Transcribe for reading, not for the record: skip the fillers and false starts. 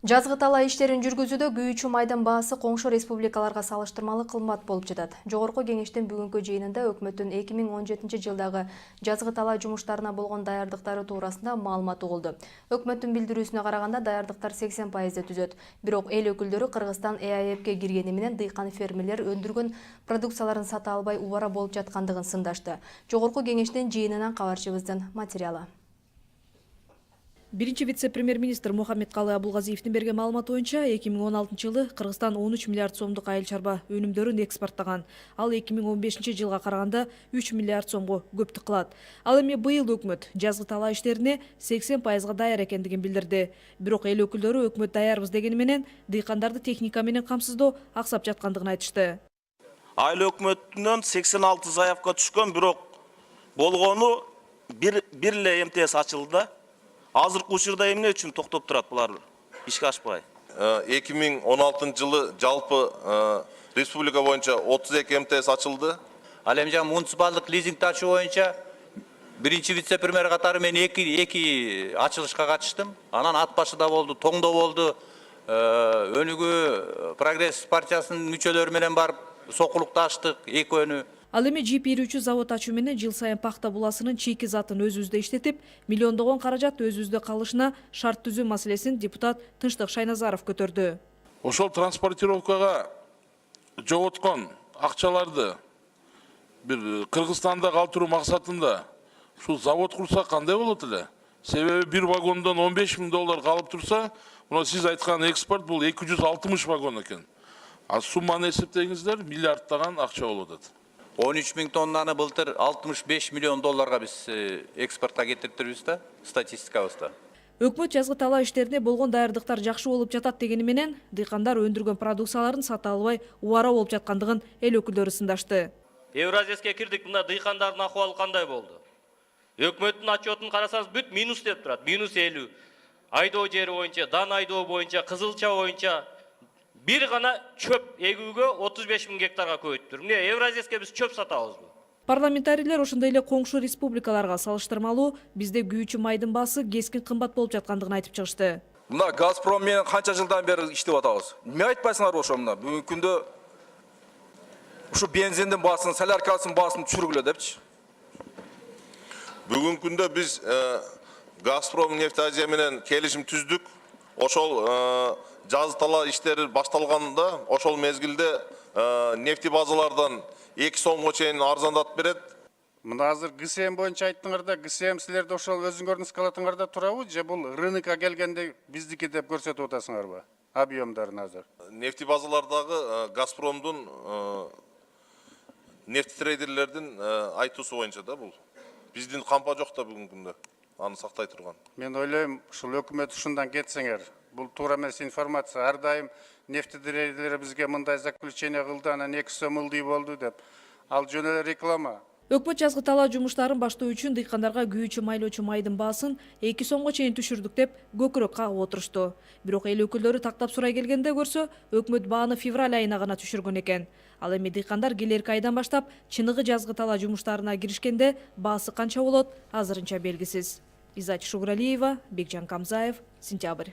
Жазгы талаа иштерин жүргүзүүдө күйүүчү майдын баасы коңшу республикаларга салыштырмалуу кымбат болуп жатат. Жогорку кеңештин бүгүнкү жыйынында өкмөттүн 2017 жылдагы жазгы талаа жумуштарына болгон даярдыктары туурасында маалымат угулду. Өкмөттүн билдирүүсүнө караганда даярдыктар 80% түзөт. Бирок эл өкүлдөрү Кыргызстан ЭАЭПке киргени менен дыйкан фермерлер өндүргөн продукцияларын сата албай убара болуп жаткандыгын сындашты. Жогорку кеңештин жыйынынан кабарчыбыздын материалы. Биринчи вице-премьер-министр Мухаммедкалы Абулгазиевдин берген маалыматы боюнча 2016 жылы Кыргызстан 13 миллиард сомдук айыл чарба өнүмдөрүн экспорттаган. Ал 2015 жылга караганда 3 миллиард сомго көптүк кылат. Ал эми быйыл өкмөт жазгы талаа иштерине 80% даяр экендигин билдирди. Бирок эл өкүлдөрү өкмөт даярбыз дегени менен дыйкандарды техника менен камсыздоо аксап жаткандыгын айтышты. Айыл өкмөтүнөн 86 заявка түшкөн, бирок болгону бир эле МТС ачылды. Азыркы учурда эмне үчүн токтоп турат булар ишке ашпай? 2016 жылы жалпы республика боюнча 32 МТС ачылды. Ал эми жаңы муниципалдык лизингди ачуу боюнча биринчи вице-премьер катары мен эки ачылышка катыштым. Анан ат башыда болду, тоңдо болду. Өнүгүү Прогресс партиясынын мүчөлөрү менен барып сокулукташтык, экөөнү. Ал эми жип ирүүчү завод ачуу менен жыл сайын пахта буласынын чийки затын өзүбүздө иштетип, миллиондогон каражат өзүбүздө калышына шарт түзүү маселесин депутат Тынчтык Шайназаров көтөрдү. Ошол транспортировкага жоготкон акчаларды бир Кыргызстанда калтыруу максатында ушул завод курсак кандай болот эле? Себеби бир вагондон $15.000 калып турса, мына сиз айткан экспорт бул 260 вагон экен. А сумманы эсептеңиздер, миллиардтаган акча болуп атат. 13 000 тоннаны былтыр 65 миллион долларга биз экспортко кетирдирбиз да, статистикабызда. Өкмөт жазгы талаа иштерине болгон даярдыктар жакшы болуп жатат дегени менен дыйкандар өндүргөн продукцияларын сата албай убара болуп жаткандыгын эл өкүлдөрү сындашты. Евразияске кирдик, мына дыйкандардын акыбалы кандай болду? Өкмөттүн отчетун карасаңыз бүт минус деп турат. Минус 50. Айдоо жери боюнча, дан айдоо боюнча, кызылча боюнча бир гана чөп эгүүгө 35 000 гектарга көбөйттүр. Эмне Евразияске биз чөп сатабызбы? Парламентарийлер ошондой эле коңшу республикаларга салыштырмалуу бизде күйүүчү майдын баасы кескин кымбат болуп жаткандыгын айтып чыгышты. Мына Газпром менен канча жылдан бери иштеп атабыз. Эмне айтпайсыңар ошо мына бүгүнкү күндө ушу бензиндин баасын, соляркасынын баасын түшүргүлө депчи. Бүгүнкү күндө биз Газпром нефть-Азия менен келишим түздүк. Ошол жазгы талаа иштери башталганда, ошол мезгилде нефти базалардан 2 сомго чейин арзандатып берет. Мына азыр ГСМ боюнча айттыңар да, ГСМ силерде ошол өзүңөрдүн скалатыңарда турабы, же бул рынокко келгенде биздики деп көрсөтүп атасыңарбы? Объемдарын азыр. Нефти базалардагы Газпромдун нефти трейдерлердин айтуусу боюнча да бул. Биздин кампа жок да бүгүнкү күндө. Аны сактай турган. Мен ойлойм, ушул өкмөт ушундан кетсеңер. Бул туура эмес информация. Ар дайым нефти трейдерлер бизге мындай заключение кылды, анан 2 сом ылдый болду деп. Ал жөн эле реклама. Өкмөт жазгы талаа жумуштарын баштоо үчүн дыйкандарга күйүүчү майлоочу майдын баасын 2 сомго чейин түшүрдүк деп көкүрөк кагып отурушту. Бирок эл өкүлдөрү тактап сурай келгенде көрсө, өкмөт бааны февраль айына гана түшүргөн экен. Ал эми дыйкандар келерки айдан баштап чыныгы жазгы талаа жумуштарына киришкенде баасы канча болот азырынча белгисиз. Изач Шугралиева, Бекжан Камзаев, Сентябрь.